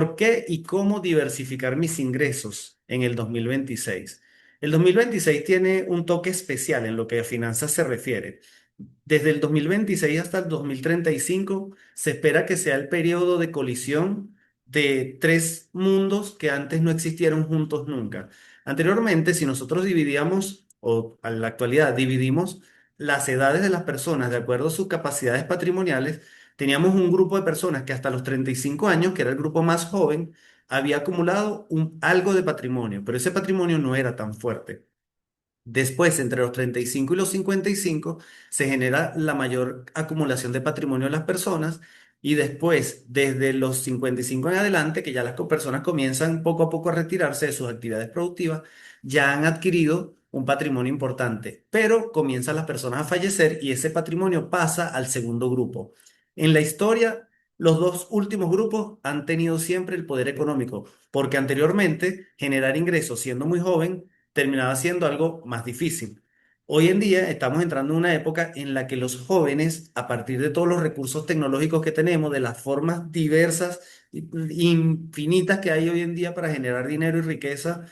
¿Por qué y cómo diversificar mis ingresos en el 2026? El 2026 tiene un toque especial en lo que a finanzas se refiere. Desde el 2026 hasta el 2035 se espera que sea el periodo de colisión de tres mundos que antes no existieron juntos nunca. Anteriormente, si nosotros dividíamos, o en la actualidad dividimos las edades de las personas de acuerdo a sus capacidades patrimoniales, teníamos un grupo de personas que hasta los 35 años, que era el grupo más joven, había acumulado algo de patrimonio, pero ese patrimonio no era tan fuerte. Después, entre los 35 y los 55, se genera la mayor acumulación de patrimonio de las personas y después, desde los 55 en adelante, que ya las personas comienzan poco a poco a retirarse de sus actividades productivas, ya han adquirido un patrimonio importante, pero comienzan las personas a fallecer y ese patrimonio pasa al segundo grupo. En la historia, los dos últimos grupos han tenido siempre el poder económico, porque anteriormente generar ingresos siendo muy joven terminaba siendo algo más difícil. Hoy en día estamos entrando en una época en la que los jóvenes, a partir de todos los recursos tecnológicos que tenemos, de las formas diversas, infinitas que hay hoy en día para generar dinero y riqueza,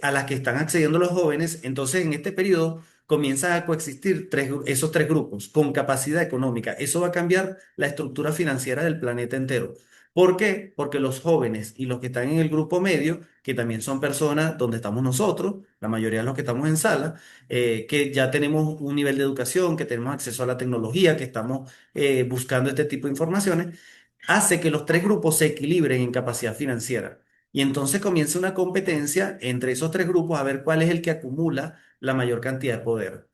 a las que están accediendo los jóvenes, entonces en este periodo comienzan a coexistir esos tres grupos con capacidad económica. Eso va a cambiar la estructura financiera del planeta entero. ¿Por qué? Porque los jóvenes y los que están en el grupo medio, que también son personas donde estamos nosotros, la mayoría de los que estamos en sala, que ya tenemos un nivel de educación, que tenemos acceso a la tecnología, que estamos buscando este tipo de informaciones, hace que los tres grupos se equilibren en capacidad financiera. Y entonces comienza una competencia entre esos tres grupos a ver cuál es el que acumula la mayor cantidad de poder.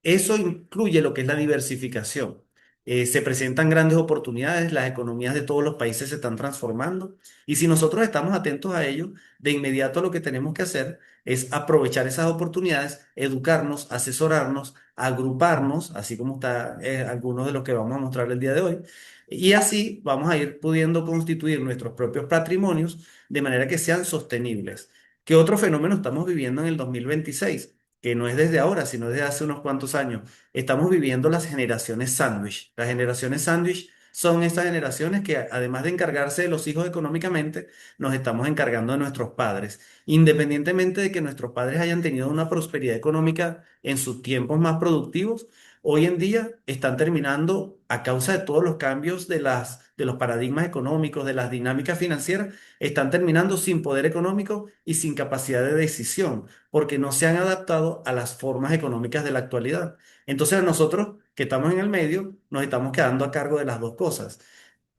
Eso incluye lo que es la diversificación. Se presentan grandes oportunidades, las economías de todos los países se están transformando y si nosotros estamos atentos a ello, de inmediato lo que tenemos que hacer es aprovechar esas oportunidades, educarnos, asesorarnos, agruparnos, así como está algunos de los que vamos a mostrar el día de hoy, y así vamos a ir pudiendo constituir nuestros propios patrimonios de manera que sean sostenibles. ¿Qué otro fenómeno estamos viviendo en el 2026? Que no es desde ahora, sino desde hace unos cuantos años. Estamos viviendo las generaciones sándwich. Las generaciones sándwich son estas generaciones que, además de encargarse de los hijos económicamente, nos estamos encargando de nuestros padres. Independientemente de que nuestros padres hayan tenido una prosperidad económica en sus tiempos más productivos, hoy en día están terminando a causa de todos los cambios de los paradigmas económicos, de las dinámicas financieras, están terminando sin poder económico y sin capacidad de decisión porque no se han adaptado a las formas económicas de la actualidad. Entonces nosotros que estamos en el medio nos estamos quedando a cargo de las dos cosas.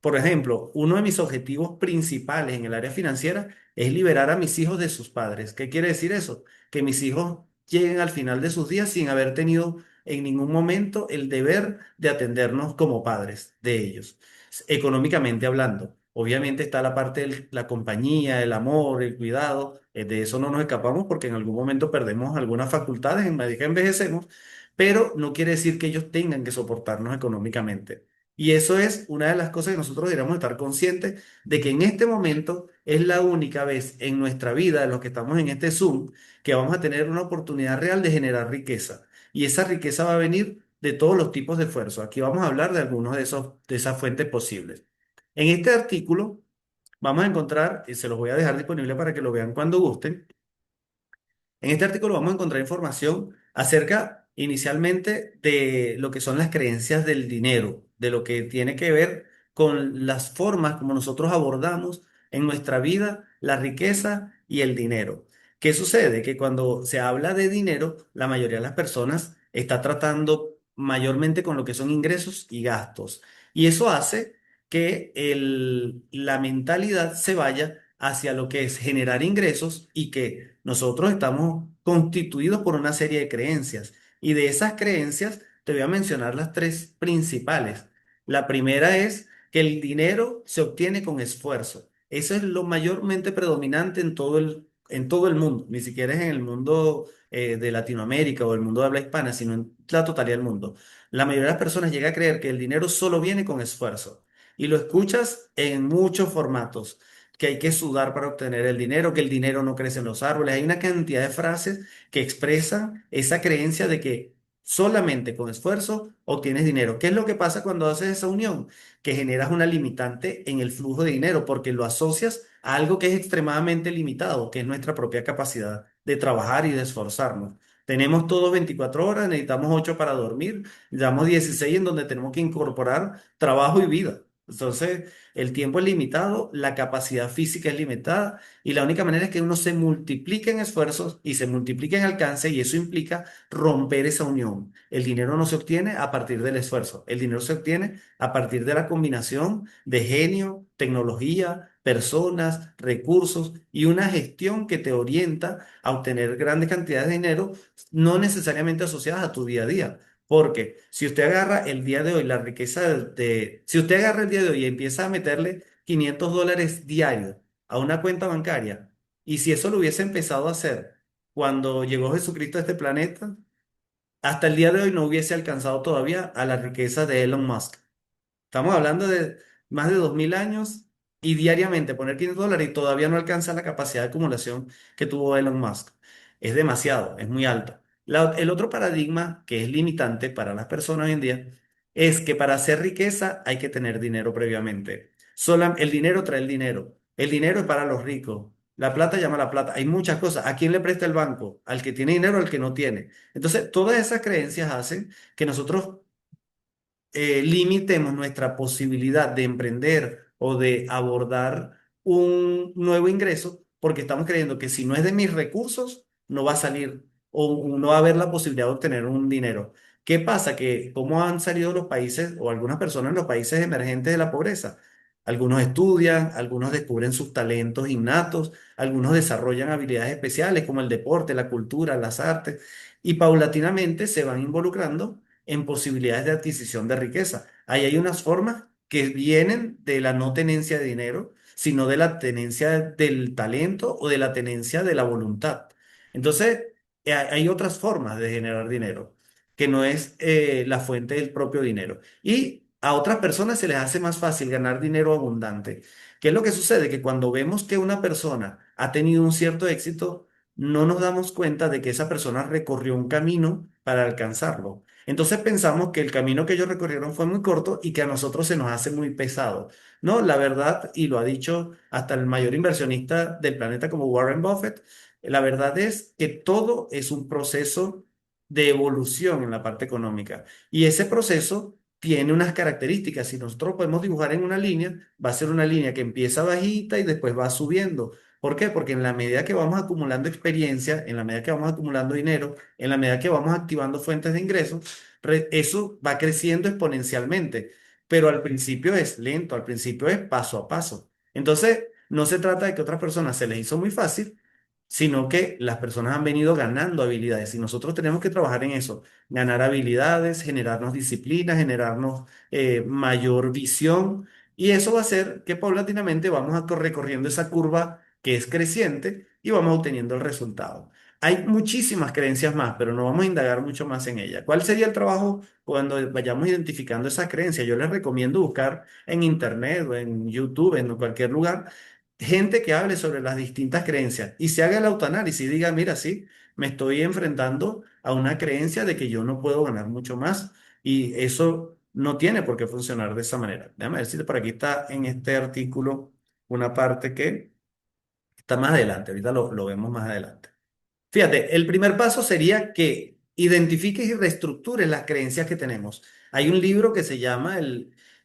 Por ejemplo, uno de mis objetivos principales en el área financiera es liberar a mis hijos de sus padres. ¿Qué quiere decir eso? Que mis hijos lleguen al final de sus días sin haber tenido en ningún momento el deber de atendernos como padres de ellos, económicamente hablando. Obviamente está la parte de la compañía, el amor, el cuidado. De eso no nos escapamos porque en algún momento perdemos algunas facultades en medida que envejecemos, pero no quiere decir que ellos tengan que soportarnos económicamente. Y eso es una de las cosas que nosotros deberíamos estar conscientes de que en este momento es la única vez en nuestra vida, de los que estamos en este Zoom, que vamos a tener una oportunidad real de generar riqueza. Y esa riqueza va a venir de todos los tipos de esfuerzo. Aquí vamos a hablar de algunos de esas fuentes posibles. En este artículo vamos a encontrar, y se los voy a dejar disponible para que lo vean cuando gusten, en este artículo vamos a encontrar información acerca inicialmente de lo que son las creencias del dinero, de lo que tiene que ver con las formas como nosotros abordamos en nuestra vida la riqueza y el dinero. ¿Qué sucede? Que cuando se habla de dinero, la mayoría de las personas está tratando mayormente con lo que son ingresos y gastos. Y eso hace que la mentalidad se vaya hacia lo que es generar ingresos y que nosotros estamos constituidos por una serie de creencias. Y de esas creencias te voy a mencionar las tres principales. La primera es que el dinero se obtiene con esfuerzo. Eso es lo mayormente predominante en todo el mundo, ni siquiera es en el mundo de Latinoamérica o el mundo de habla hispana, sino en la totalidad del mundo. La mayoría de las personas llega a creer que el dinero solo viene con esfuerzo. Y lo escuchas en muchos formatos que hay que sudar para obtener el dinero, que el dinero no crece en los árboles. Hay una cantidad de frases que expresan esa creencia de que Solamente con esfuerzo obtienes dinero. ¿Qué es lo que pasa cuando haces esa unión? Que generas una limitante en el flujo de dinero porque lo asocias a algo que es extremadamente limitado, que es nuestra propia capacidad de trabajar y de esforzarnos. Tenemos todos 24 horas, necesitamos 8 para dormir, necesitamos 16 en donde tenemos que incorporar trabajo y vida. Entonces, el tiempo es limitado, la capacidad física es limitada y la única manera es que uno se multiplique en esfuerzos y se multiplique en alcance y eso implica romper esa unión. El dinero no se obtiene a partir del esfuerzo, el dinero se obtiene a partir de la combinación de genio, tecnología, personas, recursos y una gestión que te orienta a obtener grandes cantidades de dinero, no necesariamente asociadas a tu día a día. Porque si usted agarra el día de hoy la riqueza si usted agarra el día de hoy y empieza a meterle $500 diarios a una cuenta bancaria, y si eso lo hubiese empezado a hacer cuando llegó Jesucristo a este planeta, hasta el día de hoy no hubiese alcanzado todavía a la riqueza de Elon Musk. Estamos hablando de más de 2000 años y diariamente poner $500 y todavía no alcanza la capacidad de acumulación que tuvo Elon Musk. Es demasiado, es muy alto. El otro paradigma que es limitante para las personas hoy en día es que para hacer riqueza hay que tener dinero previamente. El dinero trae el dinero. El dinero es para los ricos. La plata llama a la plata. Hay muchas cosas. ¿A quién le presta el banco? Al que tiene dinero, al que no tiene. Entonces, todas esas creencias hacen que nosotros limitemos nuestra posibilidad de emprender o de abordar un nuevo ingreso porque estamos creyendo que si no es de mis recursos, no va a salir o no va a haber la posibilidad de obtener un dinero. ¿Qué pasa? Que cómo han salido los países o algunas personas en los países emergentes de la pobreza. Algunos estudian, algunos descubren sus talentos innatos, algunos desarrollan habilidades especiales como el deporte, la cultura, las artes, y paulatinamente se van involucrando en posibilidades de adquisición de riqueza. Ahí hay unas formas que vienen de la no tenencia de dinero, sino de la tenencia del talento o de la tenencia de la voluntad. Entonces, hay otras formas de generar dinero, que no es la fuente del propio dinero. Y a otras personas se les hace más fácil ganar dinero abundante. ¿Qué es lo que sucede? Que cuando vemos que una persona ha tenido un cierto éxito, no nos damos cuenta de que esa persona recorrió un camino para alcanzarlo. Entonces pensamos que el camino que ellos recorrieron fue muy corto y que a nosotros se nos hace muy pesado. No, la verdad, y lo ha dicho hasta el mayor inversionista del planeta como Warren Buffett, la verdad es que todo es un proceso de evolución en la parte económica. Y ese proceso tiene unas características. Si nosotros podemos dibujar en una línea, va a ser una línea que empieza bajita y después va subiendo. ¿Por qué? Porque en la medida que vamos acumulando experiencia, en la medida que vamos acumulando dinero, en la medida que vamos activando fuentes de ingresos, eso va creciendo exponencialmente, pero al principio es lento, al principio es paso a paso. Entonces, no se trata de que a otras personas se les hizo muy fácil, sino que las personas han venido ganando habilidades y nosotros tenemos que trabajar en eso, ganar habilidades, generarnos disciplina, generarnos mayor visión y eso va a hacer que paulatinamente vamos a recorriendo esa curva que es creciente y vamos obteniendo el resultado. Hay muchísimas creencias más, pero no vamos a indagar mucho más en ella. ¿Cuál sería el trabajo cuando vayamos identificando esas creencias? Yo les recomiendo buscar en internet o en YouTube, en cualquier lugar, gente que hable sobre las distintas creencias y se haga el autoanálisis y diga, mira, sí, me estoy enfrentando a una creencia de que yo no puedo ganar mucho más y eso no tiene por qué funcionar de esa manera. Déjame ver si por aquí está en este artículo una parte que está más adelante, ahorita lo vemos más adelante. Fíjate, el primer paso sería que identifiques y reestructures las creencias que tenemos. Hay un libro que se llama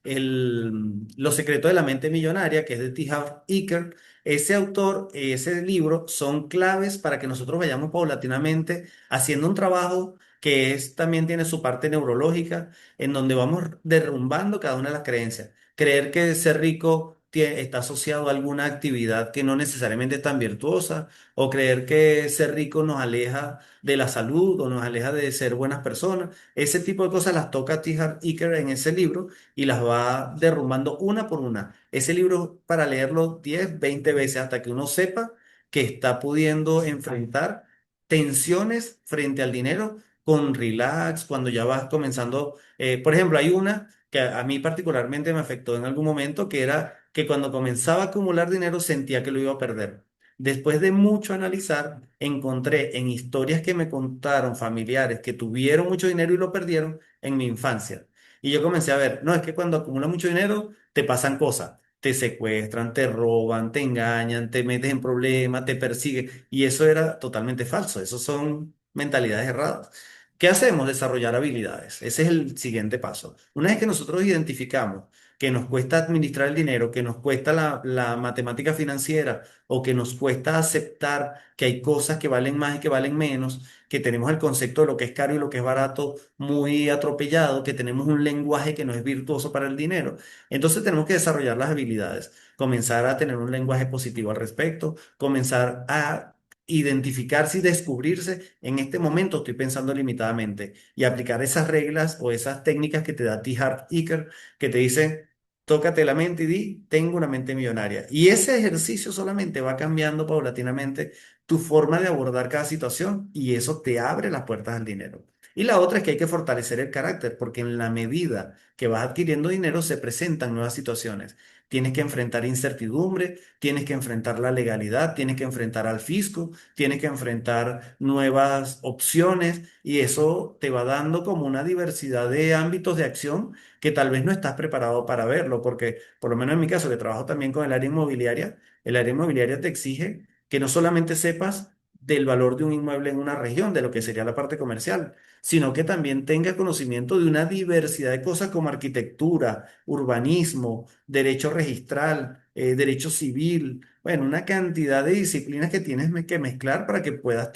Los secretos de la mente millonaria, que es de T. Harv Eker. Ese autor, ese libro son claves para que nosotros vayamos paulatinamente haciendo un trabajo que también tiene su parte neurológica, en donde vamos derrumbando cada una de las creencias. Creer que ser rico está asociado a alguna actividad que no necesariamente es tan virtuosa o creer que ser rico nos aleja de la salud o nos aleja de ser buenas personas. Ese tipo de cosas las toca T. Iker en ese libro y las va derrumbando una por una. Ese libro para leerlo 10 20 veces hasta que uno sepa que está pudiendo enfrentar tensiones frente al dinero con relax, cuando ya vas comenzando. Por ejemplo, hay una que a mí particularmente me afectó en algún momento, que era que cuando comenzaba a acumular dinero sentía que lo iba a perder. Después de mucho analizar, encontré en historias que me contaron familiares que tuvieron mucho dinero y lo perdieron en mi infancia. Y yo comencé a ver, no, es que cuando acumulas mucho dinero te pasan cosas. Te secuestran, te roban, te engañan, te metes en problemas, te persiguen. Y eso era totalmente falso. Eso son mentalidades erradas. ¿Qué hacemos? Desarrollar habilidades. Ese es el siguiente paso. Una vez que nosotros identificamos que nos cuesta administrar el dinero, que nos cuesta la matemática financiera o que nos cuesta aceptar que hay cosas que valen más y que valen menos, que tenemos el concepto de lo que es caro y lo que es barato muy atropellado, que tenemos un lenguaje que no es virtuoso para el dinero. Entonces tenemos que desarrollar las habilidades, comenzar a tener un lenguaje positivo al respecto, comenzar a identificarse y descubrirse, en este momento estoy pensando limitadamente y aplicar esas reglas o esas técnicas que te da T. Harv Eker, que te dicen, tócate la mente y di, tengo una mente millonaria. Y ese ejercicio solamente va cambiando paulatinamente tu forma de abordar cada situación y eso te abre las puertas al dinero. Y la otra es que hay que fortalecer el carácter, porque en la medida que vas adquiriendo dinero se presentan nuevas situaciones. Tienes que enfrentar incertidumbre, tienes que enfrentar la legalidad, tienes que enfrentar al fisco, tienes que enfrentar nuevas opciones y eso te va dando como una diversidad de ámbitos de acción que tal vez no estás preparado para verlo, porque por lo menos en mi caso, que trabajo también con el área inmobiliaria te exige que no solamente sepas del valor de un inmueble en una región, de lo que sería la parte comercial, sino que también tengas conocimiento de una diversidad de cosas como arquitectura, urbanismo, derecho registral, derecho civil, bueno, una cantidad de disciplinas que tienes que mezclar para que puedas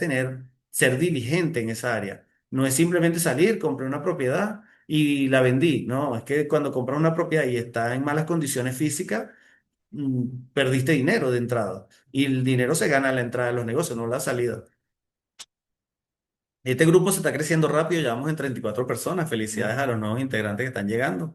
ser diligente en esa área. No es simplemente salir, compré una propiedad y la vendí. No, es que cuando compras una propiedad y está en malas condiciones físicas, perdiste dinero de entrada. Y el dinero se gana a la entrada de los negocios, no a la salida. Este grupo se está creciendo rápido, ya vamos en 34 personas. Felicidades a los nuevos integrantes que están llegando.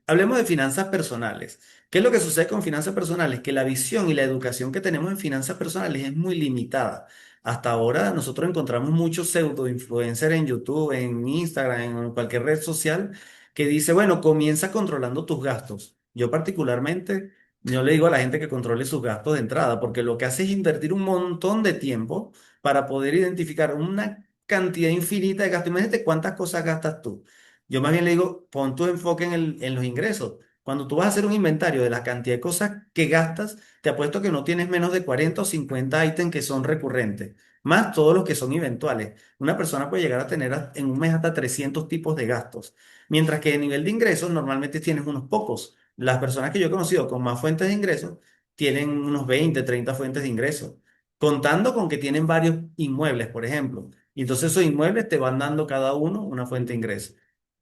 Hablemos de finanzas personales. ¿Qué es lo que sucede con finanzas personales? Que la visión y la educación que tenemos en finanzas personales es muy limitada. Hasta ahora nosotros encontramos muchos pseudo influencers en YouTube, en Instagram, en cualquier red social que dice, bueno, comienza controlando tus gastos. Yo particularmente, yo le digo a la gente que controle sus gastos de entrada, porque lo que hace es invertir un montón de tiempo para poder identificar una cantidad infinita de gastos. Imagínate cuántas cosas gastas tú. Yo más bien le digo, pon tu enfoque en los ingresos. Cuando tú vas a hacer un inventario de la cantidad de cosas que gastas, te apuesto que no tienes menos de 40 o 50 ítems que son recurrentes, más todos los que son eventuales. Una persona puede llegar a tener en un mes hasta 300 tipos de gastos, mientras que a nivel de ingresos normalmente tienes unos pocos. Las personas que yo he conocido con más fuentes de ingresos tienen unos 20, 30 fuentes de ingresos contando con que tienen varios inmuebles, por ejemplo. Y entonces esos inmuebles te van dando cada uno una fuente de ingreso.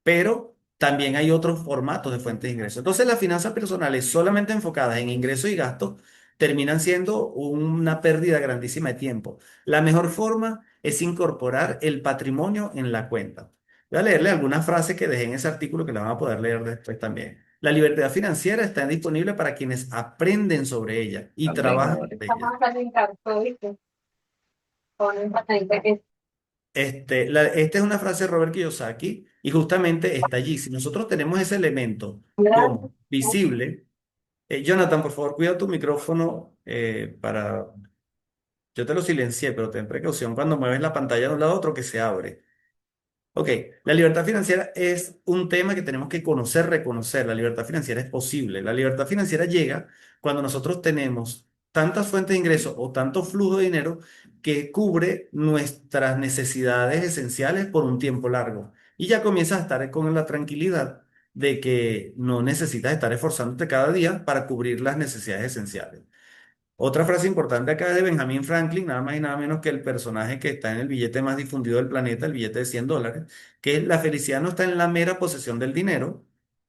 Pero también hay otros formatos de fuentes de ingreso. Entonces las finanzas personales solamente enfocadas en ingresos y gastos terminan siendo una pérdida grandísima de tiempo. La mejor forma es incorporar el patrimonio en la cuenta. Voy a leerle algunas frases que dejé en ese artículo que la van a poder leer después también. La libertad financiera está disponible para quienes aprenden sobre ella y trabajan sobre ella. Esta es una frase de Robert Kiyosaki y justamente está allí. Si nosotros tenemos ese elemento como visible, Jonathan, por favor, cuida tu micrófono para... Yo te lo silencié, pero ten precaución cuando mueves la pantalla de un lado a otro que se abre. Ok, la libertad financiera es un tema que tenemos que conocer, reconocer. La libertad financiera es posible. La libertad financiera llega cuando nosotros tenemos tantas fuentes de ingresos o tanto flujo de dinero que cubre nuestras necesidades esenciales por un tiempo largo. Y ya comienzas a estar con la tranquilidad de que no necesitas estar esforzándote cada día para cubrir las necesidades esenciales. Otra frase importante acá es de Benjamin Franklin, nada más y nada menos que el personaje que está en el billete más difundido del planeta, el billete de $100, que es la felicidad no está en la mera posesión del dinero,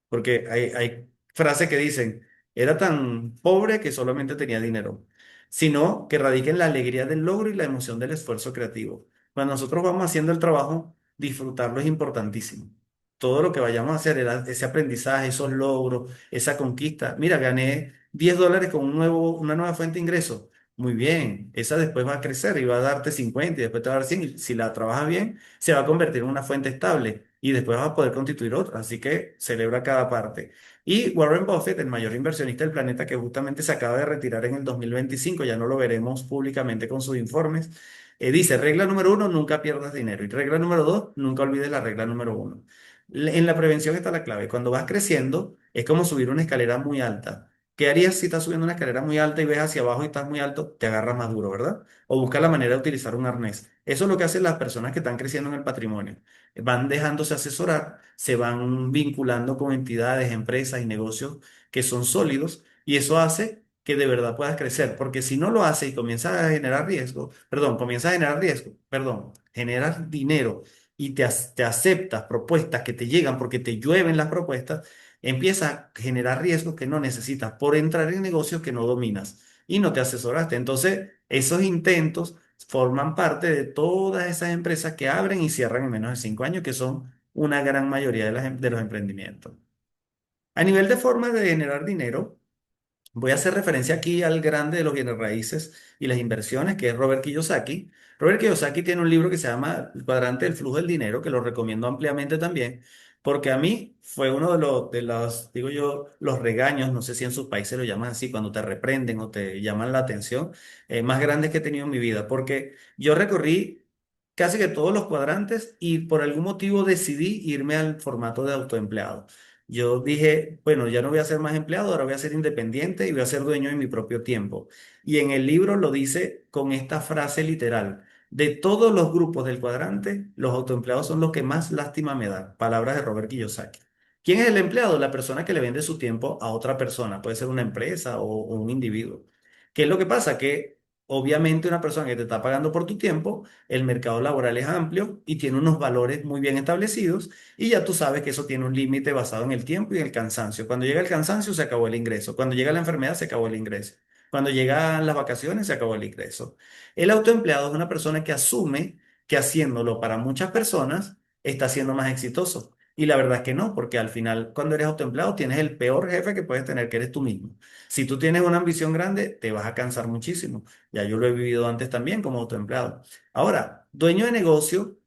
porque hay frases que dicen, era tan pobre que solamente tenía dinero, sino que radica en la alegría del logro y la emoción del esfuerzo creativo. Cuando nosotros vamos haciendo el trabajo, disfrutarlo es importantísimo. Todo lo que vayamos a hacer, ese aprendizaje, esos logros, esa conquista. Mira, gané $10 con una nueva fuente de ingreso. Muy bien, esa después va a crecer y va a darte 50 y después te va a dar 100 y si la trabajas bien, se va a convertir en una fuente estable y después vas a poder constituir otra, así que celebra cada parte. Y Warren Buffett, el mayor inversionista del planeta que justamente se acaba de retirar en el 2025, ya no lo veremos públicamente con sus informes, dice, regla número uno, nunca pierdas dinero y regla número dos, nunca olvides la regla número uno. En la prevención está la clave, cuando vas creciendo es como subir una escalera muy alta. ¿Qué harías si estás subiendo una escalera muy alta y ves hacia abajo y estás muy alto? Te agarras más duro, ¿verdad? O busca la manera de utilizar un arnés. Eso es lo que hacen las personas que están creciendo en el patrimonio. Van dejándose asesorar, se van vinculando con entidades, empresas y negocios que son sólidos y eso hace que de verdad puedas crecer. Porque si no lo haces y comienzas a generar riesgo, perdón, comienzas a generar riesgo, perdón, generas dinero y te aceptas propuestas que te llegan porque te llueven las propuestas, empiezas a generar riesgos que no necesitas por entrar en negocios que no dominas y no te asesoraste. Entonces, esos intentos forman parte de todas esas empresas que abren y cierran en menos de 5 años, que son una gran mayoría de los emprendimientos. A nivel de formas de generar dinero, voy a hacer referencia aquí al grande de los bienes raíces y las inversiones, que es Robert Kiyosaki. Robert Kiyosaki tiene un libro que se llama El cuadrante del flujo del dinero, que lo recomiendo ampliamente también, porque a mí fue uno de los, digo yo, los regaños, no sé si en sus países lo llaman así, cuando te reprenden o te llaman la atención, más grandes que he tenido en mi vida, porque yo recorrí casi que todos los cuadrantes y por algún motivo decidí irme al formato de autoempleado. Yo dije, bueno, ya no voy a ser más empleado, ahora voy a ser independiente y voy a ser dueño de mi propio tiempo. Y en el libro lo dice con esta frase literal. De todos los grupos del cuadrante, los autoempleados son los que más lástima me dan. Palabras de Robert Kiyosaki. ¿Quién es el empleado? La persona que le vende su tiempo a otra persona. Puede ser una empresa o un individuo. ¿Qué es lo que pasa? Que obviamente una persona que te está pagando por tu tiempo, el mercado laboral es amplio y tiene unos valores muy bien establecidos y ya tú sabes que eso tiene un límite basado en el tiempo y en el cansancio. Cuando llega el cansancio, se acabó el ingreso. Cuando llega la enfermedad, se acabó el ingreso. Cuando llegan las vacaciones, se acabó el ingreso. El autoempleado es una persona que asume que haciéndolo para muchas personas, está siendo más exitoso. Y la verdad es que no, porque al final, cuando eres autoempleado, tienes el peor jefe que puedes tener, que eres tú mismo. Si tú tienes una ambición grande, te vas a cansar muchísimo. Ya yo lo he vivido antes también como autoempleado. Ahora, dueño de negocio,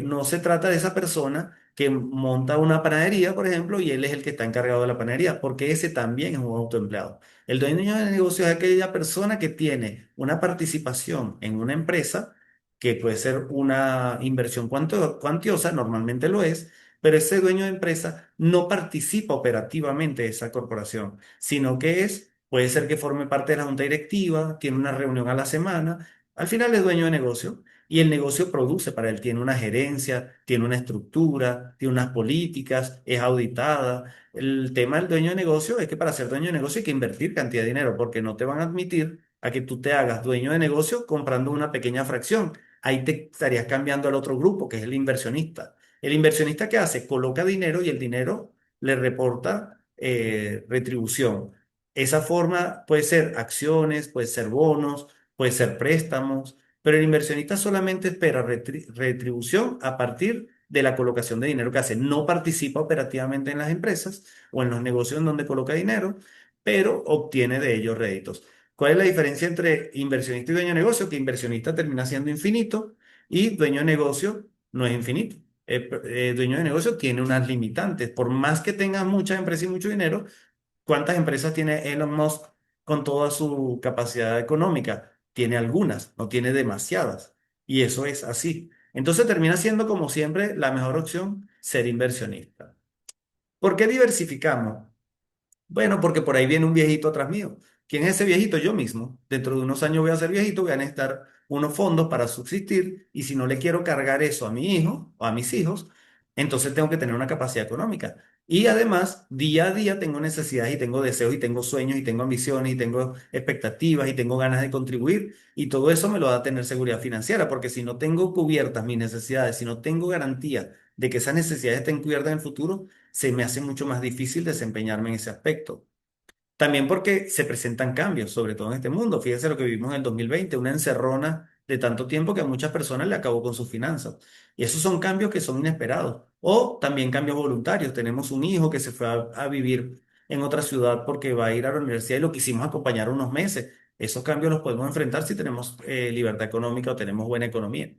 no se trata de esa persona que monta una panadería, por ejemplo, y él es el que está encargado de la panadería, porque ese también es un autoempleado. El dueño de negocio es aquella persona que tiene una participación en una empresa, que puede ser una inversión cuantiosa, normalmente lo es, pero ese dueño de empresa no participa operativamente de esa corporación, sino que puede ser que forme parte de la junta directiva, tiene una reunión a la semana, al final es dueño de negocio. Y el negocio produce para él, tiene una gerencia, tiene una estructura, tiene unas políticas, es auditada. El tema del dueño de negocio es que para ser dueño de negocio hay que invertir cantidad de dinero porque no te van a admitir a que tú te hagas dueño de negocio comprando una pequeña fracción. Ahí te estarías cambiando al otro grupo, que es el inversionista. El inversionista, ¿qué hace? Coloca dinero y el dinero le reporta retribución. Esa forma puede ser acciones, puede ser bonos, puede ser préstamos, pero el inversionista solamente espera retribución a partir de la colocación de dinero que hace. No participa operativamente en las empresas o en los negocios en donde coloca dinero, pero obtiene de ellos réditos. ¿Cuál es la diferencia entre inversionista y dueño de negocio? Que inversionista termina siendo infinito y dueño de negocio no es infinito. Dueño de negocio tiene unas limitantes. Por más que tenga muchas empresas y mucho dinero, ¿cuántas empresas tiene Elon Musk con toda su capacidad económica? Tiene algunas, no tiene demasiadas. Y eso es así. Entonces termina siendo, como siempre, la mejor opción ser inversionista. ¿Por qué diversificamos? Bueno, porque por ahí viene un viejito atrás mío. ¿Quién es ese viejito? Yo mismo. Dentro de unos años voy a ser viejito, voy a necesitar unos fondos para subsistir y si no le quiero cargar eso a mi hijo o a mis hijos, entonces tengo que tener una capacidad económica. Y además, día a día tengo necesidades y tengo deseos y tengo sueños y tengo ambiciones y tengo expectativas y tengo ganas de contribuir y todo eso me lo da a tener seguridad financiera, porque si no tengo cubiertas mis necesidades, si no tengo garantía de que esas necesidades estén cubiertas en el futuro, se me hace mucho más difícil desempeñarme en ese aspecto. También porque se presentan cambios, sobre todo en este mundo. Fíjense lo que vivimos en el 2020, una encerrona de tanto tiempo que a muchas personas le acabó con sus finanzas. Y esos son cambios que son inesperados. O también cambios voluntarios. Tenemos un hijo que se fue a vivir en otra ciudad porque va a ir a la universidad y lo quisimos acompañar unos meses. Esos cambios los podemos enfrentar si tenemos libertad económica o tenemos buena economía.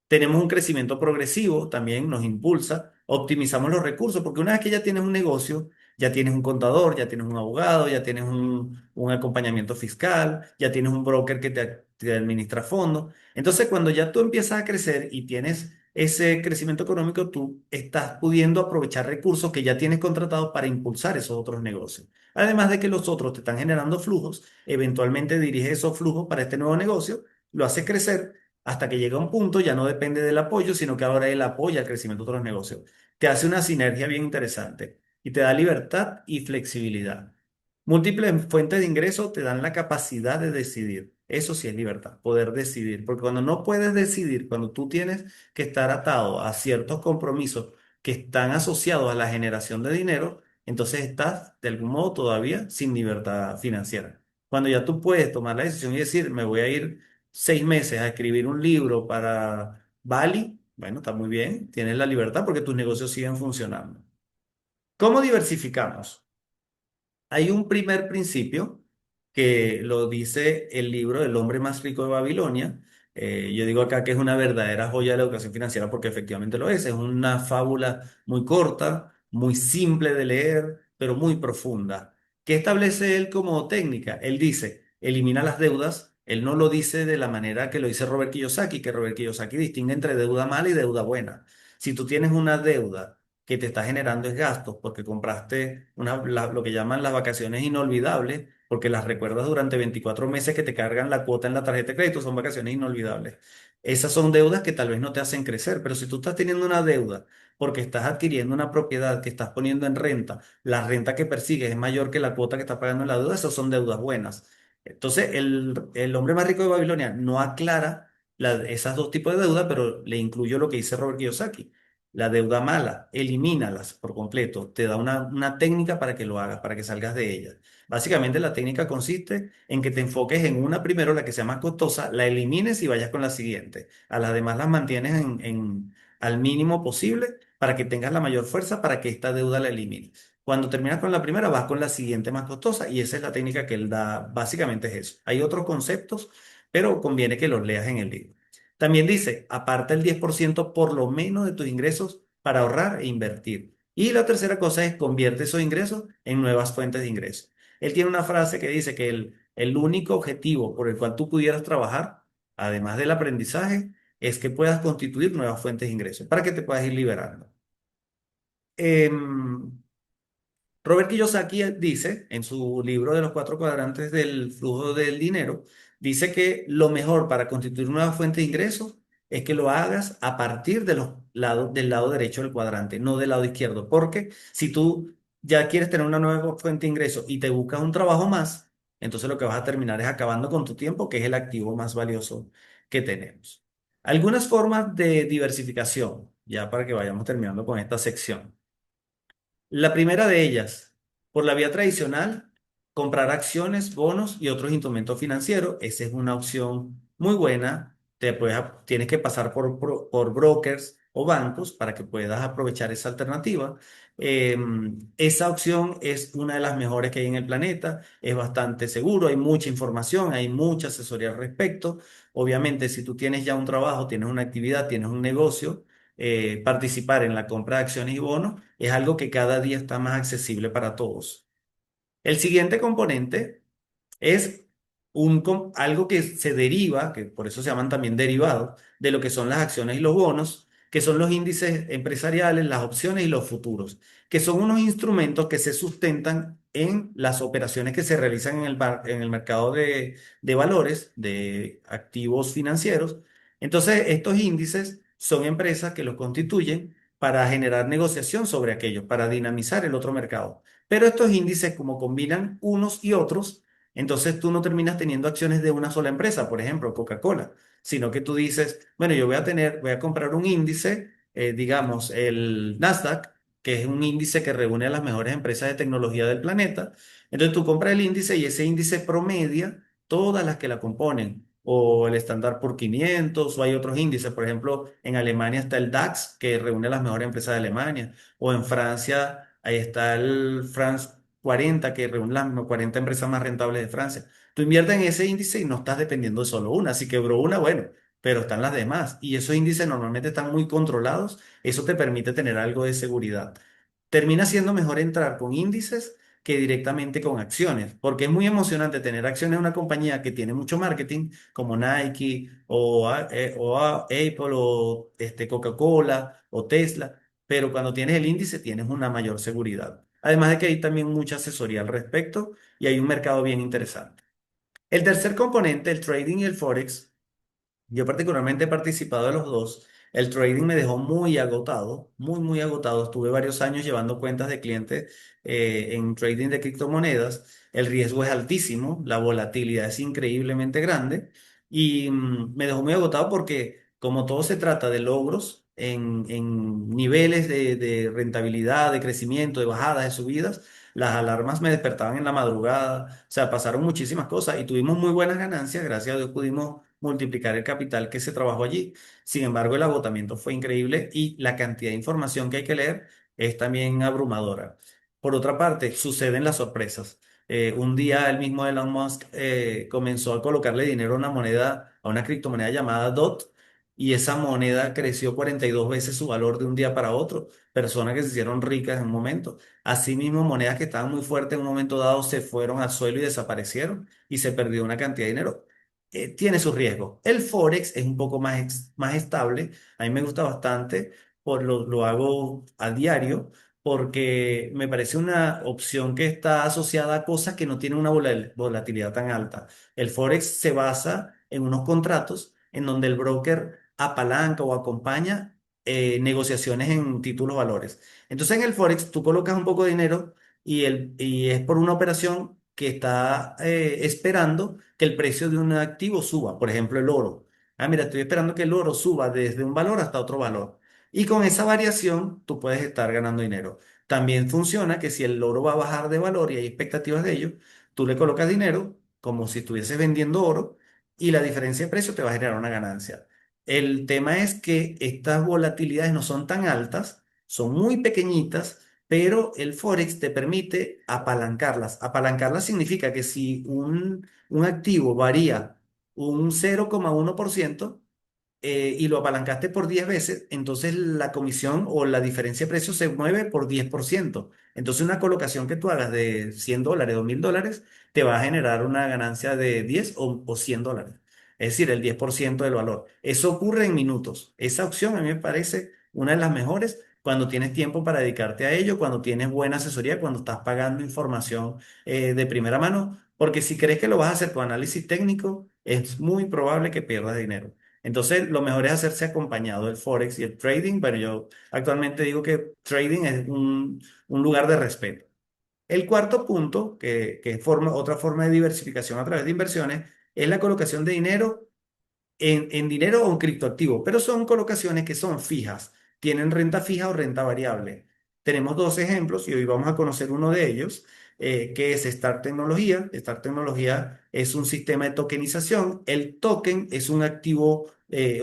Tenemos un crecimiento progresivo, también nos impulsa, optimizamos los recursos, porque una vez que ya tienes un negocio, ya tienes un contador, ya tienes un abogado, ya tienes un acompañamiento fiscal, ya tienes un broker que te administra fondos. Entonces, cuando ya tú empiezas a crecer y tienes ese crecimiento económico, tú estás pudiendo aprovechar recursos que ya tienes contratados para impulsar esos otros negocios. Además de que los otros te están generando flujos, eventualmente diriges esos flujos para este nuevo negocio, lo haces crecer hasta que llega un punto, ya no depende del apoyo, sino que ahora él apoya el crecimiento de otros negocios. Te hace una sinergia bien interesante y te da libertad y flexibilidad. Múltiples fuentes de ingreso te dan la capacidad de decidir. Eso sí es libertad, poder decidir. Porque cuando no puedes decidir, cuando tú tienes que estar atado a ciertos compromisos que están asociados a la generación de dinero, entonces estás de algún modo todavía sin libertad financiera. Cuando ya tú puedes tomar la decisión y decir, me voy a ir 6 meses a escribir un libro para Bali, bueno, está muy bien, tienes la libertad porque tus negocios siguen funcionando. ¿Cómo diversificamos? Hay un primer principio que lo dice el libro El hombre más rico de Babilonia. Yo digo acá que es una verdadera joya de la educación financiera porque efectivamente lo es. Es una fábula muy corta, muy simple de leer, pero muy profunda. ¿Qué establece él como técnica? Él dice, elimina las deudas. Él no lo dice de la manera que lo dice Robert Kiyosaki, que Robert Kiyosaki distingue entre deuda mala y deuda buena. Si tú tienes una deuda que te está generando es gastos porque compraste lo que llaman las vacaciones inolvidables, porque las recuerdas durante 24 meses que te cargan la cuota en la tarjeta de crédito, son vacaciones inolvidables. Esas son deudas que tal vez no te hacen crecer, pero si tú estás teniendo una deuda porque estás adquiriendo una propiedad que estás poniendo en renta, la renta que persigues es mayor que la cuota que estás pagando en la deuda, esas son deudas buenas. Entonces, el hombre más rico de Babilonia no aclara esas dos tipos de deuda, pero le incluyo lo que dice Robert Kiyosaki. La deuda mala, elimínalas por completo. Te da una técnica para que lo hagas, para que salgas de ella. Básicamente la técnica consiste en que te enfoques en una primero, la que sea más costosa, la elimines y vayas con la siguiente. A las demás las mantienes al mínimo posible para que tengas la mayor fuerza para que esta deuda la elimines. Cuando terminas con la primera, vas con la siguiente más costosa y esa es la técnica que él da. Básicamente es eso. Hay otros conceptos, pero conviene que los leas en el libro. También dice, aparta el 10% por lo menos de tus ingresos para ahorrar e invertir. Y la tercera cosa es convierte esos ingresos en nuevas fuentes de ingresos. Él tiene una frase que dice que el único objetivo por el cual tú pudieras trabajar, además del aprendizaje, es que puedas constituir nuevas fuentes de ingresos para que te puedas ir liberando. Em, Robert Kiyosaki dice en su libro de los cuatro cuadrantes del flujo del dinero, dice que lo mejor para constituir una nueva fuente de ingresos es que lo hagas a partir de del lado derecho del cuadrante, no del lado izquierdo. Porque si tú ya quieres tener una nueva fuente de ingresos y te buscas un trabajo más, entonces lo que vas a terminar es acabando con tu tiempo, que es el activo más valioso que tenemos. Algunas formas de diversificación, ya para que vayamos terminando con esta sección. La primera de ellas, por la vía tradicional, comprar acciones, bonos y otros instrumentos financieros. Esa es una opción muy buena. Tienes que pasar por brokers o bancos para que puedas aprovechar esa alternativa. Esa opción es una de las mejores que hay en el planeta. Es bastante seguro, hay mucha información, hay mucha asesoría al respecto. Obviamente, si tú tienes ya un trabajo, tienes una actividad, tienes un negocio, participar en la compra de acciones y bonos es algo que cada día está más accesible para todos. El siguiente componente es algo que se deriva, que por eso se llaman también derivados, de lo que son las acciones y los bonos, que son los índices empresariales, las opciones y los futuros, que son unos instrumentos que se sustentan en las operaciones que se realizan en el mercado de valores, de activos financieros. Entonces, estos índices son empresas que los constituyen para generar negociación sobre aquellos, para dinamizar el otro mercado. Pero estos índices, como combinan unos y otros, entonces tú no terminas teniendo acciones de una sola empresa, por ejemplo, Coca-Cola, sino que tú dices, bueno, voy a comprar un índice, digamos, el Nasdaq, que es un índice que reúne a las mejores empresas de tecnología del planeta. Entonces tú compras el índice y ese índice promedia todas las que la componen. O el Standard por 500 o hay otros índices. Por ejemplo, en Alemania está el DAX, que reúne a las mejores empresas de Alemania. O en Francia, ahí está el France 40 que reúne las 40 empresas más rentables de Francia. Tú inviertes en ese índice y no estás dependiendo de solo una. Si quebró una, bueno, pero están las demás. Y esos índices normalmente están muy controlados. Eso te permite tener algo de seguridad. Termina siendo mejor entrar con índices que directamente con acciones, porque es muy emocionante tener acciones de una compañía que tiene mucho marketing, como Nike Apple o Coca-Cola o Tesla, pero cuando tienes el índice tienes una mayor seguridad. Además de que hay también mucha asesoría al respecto y hay un mercado bien interesante. El tercer componente, el trading y el forex, yo particularmente he participado de los dos. El trading me dejó muy agotado, muy, muy agotado. Estuve varios años llevando cuentas de clientes en trading de criptomonedas. El riesgo es altísimo, la volatilidad es increíblemente grande y me dejó muy agotado porque como todo se trata de logros en niveles de rentabilidad, de crecimiento, de bajadas, de subidas, las alarmas me despertaban en la madrugada. O sea, pasaron muchísimas cosas y tuvimos muy buenas ganancias. Gracias a Dios pudimos multiplicar el capital que se trabajó allí. Sin embargo, el agotamiento fue increíble y la cantidad de información que hay que leer es también abrumadora. Por otra parte, suceden las sorpresas. Un día el mismo Elon Musk comenzó a colocarle dinero a una moneda, a una criptomoneda llamada DOT, y esa moneda creció 42 veces su valor de un día para otro. Personas que se hicieron ricas en un momento. Asimismo, monedas que estaban muy fuertes en un momento dado se fueron al suelo y desaparecieron y se perdió una cantidad de dinero. Tiene sus riesgos. El Forex es un poco más estable. A mí me gusta bastante, lo hago a diario, porque me parece una opción que está asociada a cosas que no tienen una volatilidad tan alta. El Forex se basa en unos contratos en donde el broker apalanca o acompaña negociaciones en títulos valores. Entonces en el Forex tú colocas un poco de dinero y es por una operación que está esperando que el precio de un activo suba, por ejemplo, el oro. Ah, mira, estoy esperando que el oro suba desde un valor hasta otro valor. Y con esa variación tú puedes estar ganando dinero. También funciona que si el oro va a bajar de valor y hay expectativas de ello, tú le colocas dinero como si estuvieses vendiendo oro y la diferencia de precio te va a generar una ganancia. El tema es que estas volatilidades no son tan altas, son muy pequeñitas, pero el Forex te permite apalancarlas. Apalancarlas significa que si un activo varía un 0,1% y lo apalancaste por 10 veces, entonces la comisión o la diferencia de precio se mueve por 10%. Entonces una colocación que tú hagas de $100 o $1.000 te va a generar una ganancia de 10 o $100. Es decir, el 10% del valor. Eso ocurre en minutos. Esa opción a mí me parece una de las mejores cuando tienes tiempo para dedicarte a ello, cuando tienes buena asesoría, cuando estás pagando información de primera mano, porque si crees que lo vas a hacer con análisis técnico, es muy probable que pierdas dinero. Entonces, lo mejor es hacerse acompañado del Forex y el trading, pero yo actualmente digo que trading es un lugar de respeto. El cuarto punto, que forma otra forma de diversificación a través de inversiones, es la colocación de dinero en dinero o en criptoactivo, pero son colocaciones que son fijas, tienen renta fija o renta variable. Tenemos dos ejemplos y hoy vamos a conocer uno de ellos, que es Star Tecnología. Star Tecnología es un sistema de tokenización. El token es un activo,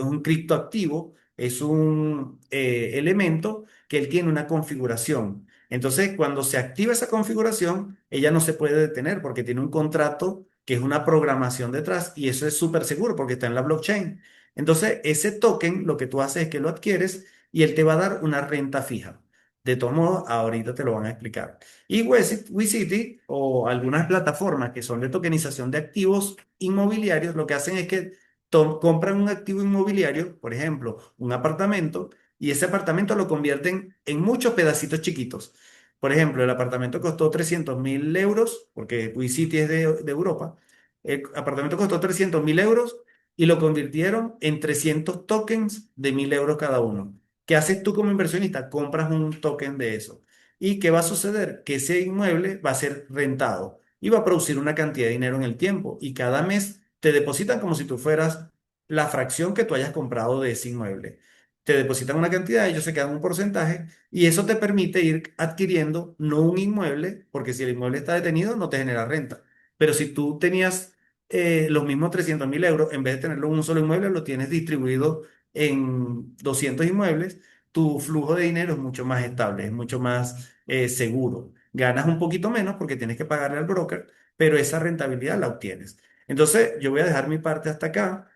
un criptoactivo, es un elemento que él tiene una configuración. Entonces, cuando se activa esa configuración, ella no se puede detener porque tiene un contrato que es una programación detrás y eso es súper seguro porque está en la blockchain. Entonces, ese token lo que tú haces es que lo adquieres y él te va a dar una renta fija. De todos modos, ahorita te lo van a explicar. Y WeCity o algunas plataformas que son de tokenización de activos inmobiliarios, lo que hacen es que compran un activo inmobiliario, por ejemplo, un apartamento, y ese apartamento lo convierten en muchos pedacitos chiquitos. Por ejemplo, el apartamento costó 300.000 euros, porque WeCity es de Europa. El apartamento costó 300.000 euros y lo convirtieron en 300 tokens de 1.000 euros cada uno. ¿Qué haces tú como inversionista? Compras un token de eso. ¿Y qué va a suceder? Que ese inmueble va a ser rentado y va a producir una cantidad de dinero en el tiempo. Y cada mes te depositan como si tú fueras la fracción que tú hayas comprado de ese inmueble. Te depositan una cantidad, ellos se quedan un porcentaje y eso te permite ir adquiriendo no un inmueble, porque si el inmueble está detenido no te genera renta. Pero si tú tenías los mismos 300.000 euros, en vez de tenerlo en un solo inmueble, lo tienes distribuido en 200 inmuebles, tu flujo de dinero es mucho más estable, es mucho más seguro. ganas un poquito menos porque tienes que pagarle al broker, pero esa rentabilidad la obtienes. Entonces, yo voy a dejar mi parte hasta acá.